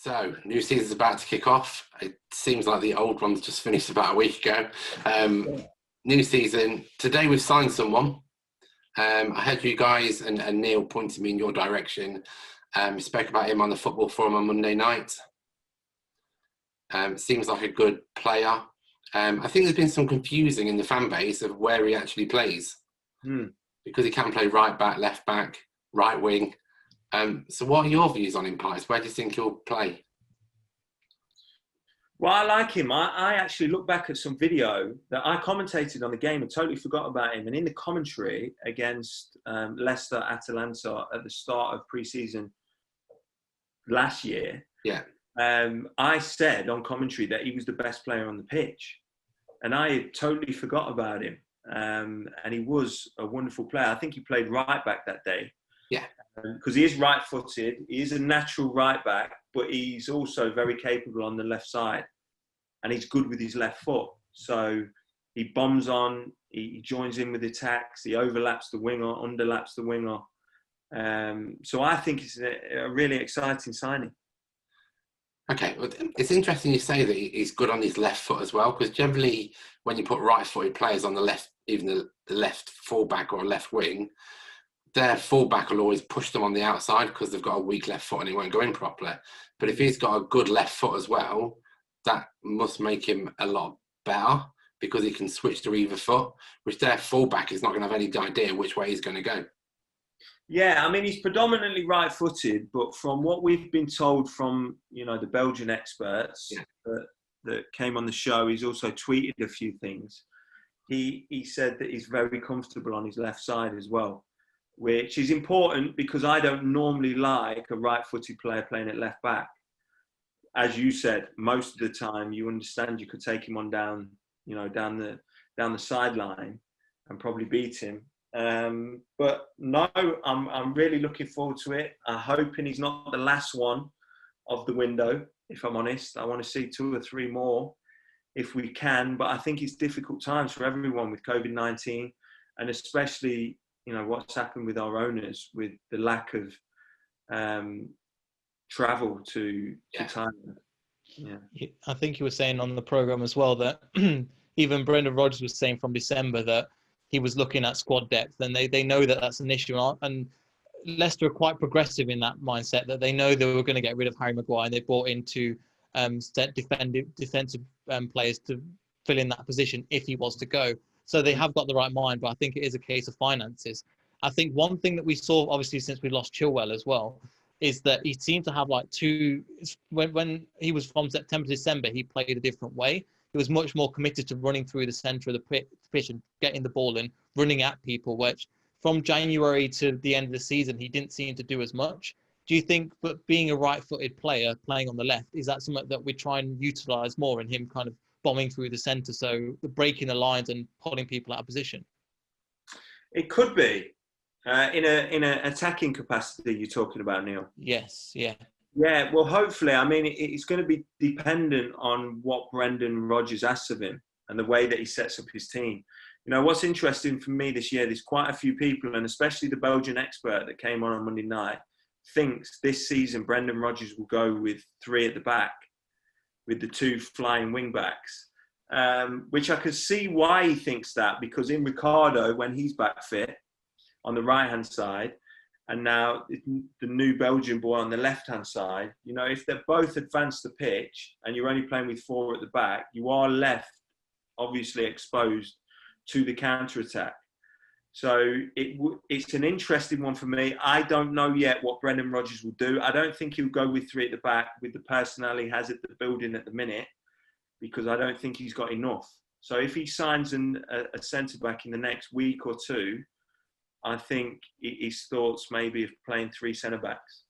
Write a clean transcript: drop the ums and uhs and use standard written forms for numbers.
So, new season's about to kick off. It seems like the old one's just finished about a week ago. New season. Today we've signed someone. I heard you guys and Neil pointed me in your direction. Spoke about him on the football forum on Monday night. Seems like a good player. I think there's been some confusing in the fan base of where he actually plays. Because he can play right back, left back, right wing. So what are your views on him, Pies? Where do you think he'll play? Well, I like him. I actually looked back at some video that I commentated on the game and totally forgot about him. And in the commentary against Leicester Atalanta at the start of pre-season last year, I said on commentary that he was the best player on the pitch. And I totally forgot about him. And he was a wonderful player. I think he played right back that day. Yeah. Because he is right-footed. He is a natural right back, but he's also very capable on the left side. And he's good with his left foot. So he bombs on, he joins in with attacks, he overlaps the winger, underlaps the winger. So I think it's a really exciting signing. Okay, well, it's interesting you say that he's good on his left foot as well, because generally when you put right-footed players on the left, even the left fullback or left wing, their fullback will always push them on the outside because they've got a weak left foot and he won't go in properly. But if he's got a good left foot as well, that must make him a lot better because he can switch to either foot, which their fullback is not going to have any idea which way he's going to go. Yeah, I mean, he's predominantly right-footed, but from what we've been told from, the Belgian experts that came on the show, he's also tweeted a few things. He said that he's very comfortable on his left side as well, which is important because I don't normally like a right-footed player playing at left back. As you said, most of the time you understand you could take him on down the sideline and probably beat him. But no, I'm really looking forward to it. I'm hoping he's not the last one of the window, if I'm honest. I want to see 2 or 3 more if we can, but I think it's difficult times for everyone with COVID-19 and especially, what's happened with our owners with the lack of travel to Thailand. Yeah. I think you were saying on the program as well that even Brendan Rodgers was saying from December that he was looking at squad depth, and they know that that's an issue. And Leicester are quite progressive in that mindset that they know they were going to get rid of Harry Maguire, and they brought in 2 defensive players to fill in that position if he was to go. So they have got the right mind, but I think it is a case of finances. I think one thing that we saw, obviously, since we lost Chilwell as well, is that he seemed to have like 2. When he was from September to December, he played a different way. He was much more committed to running through the centre of the pitch and getting the ball in, running at people, which from January to the end of the season, he didn't seem to do as much. Do you think that being a right-footed player playing on the left, is that something that we try and utilise more in him kind of bombing through the centre, so breaking the lines and pulling people out of position? It could be. In an attacking capacity you're talking about, Neil? Yes, yeah. Yeah, well, hopefully. I mean, it's going to be dependent on what Brendan Rodgers asks of him and the way that he sets up his team. What's interesting for me this year, there's quite a few people, and especially the Belgian expert that came on Monday night, thinks this season Brendan Rodgers will go with 3 at the back, with the 2 flying wing-backs, which I could see why he thinks that, because in Ricardo, when he's back fit, on the right-hand side, and now the new Belgian boy on the left-hand side, if they're both advanced the pitch and you're only playing with 4 at the back, you are left, obviously, exposed to the counter-attack. So it's an interesting one for me. I don't know yet what Brendan Rodgers will do. I don't think he'll go with 3 at the back with the personnel he has at the building at the minute, because I don't think he's got enough. So if he signs a centre-back in the next week or 2, I think his thoughts maybe of playing 3 centre-backs.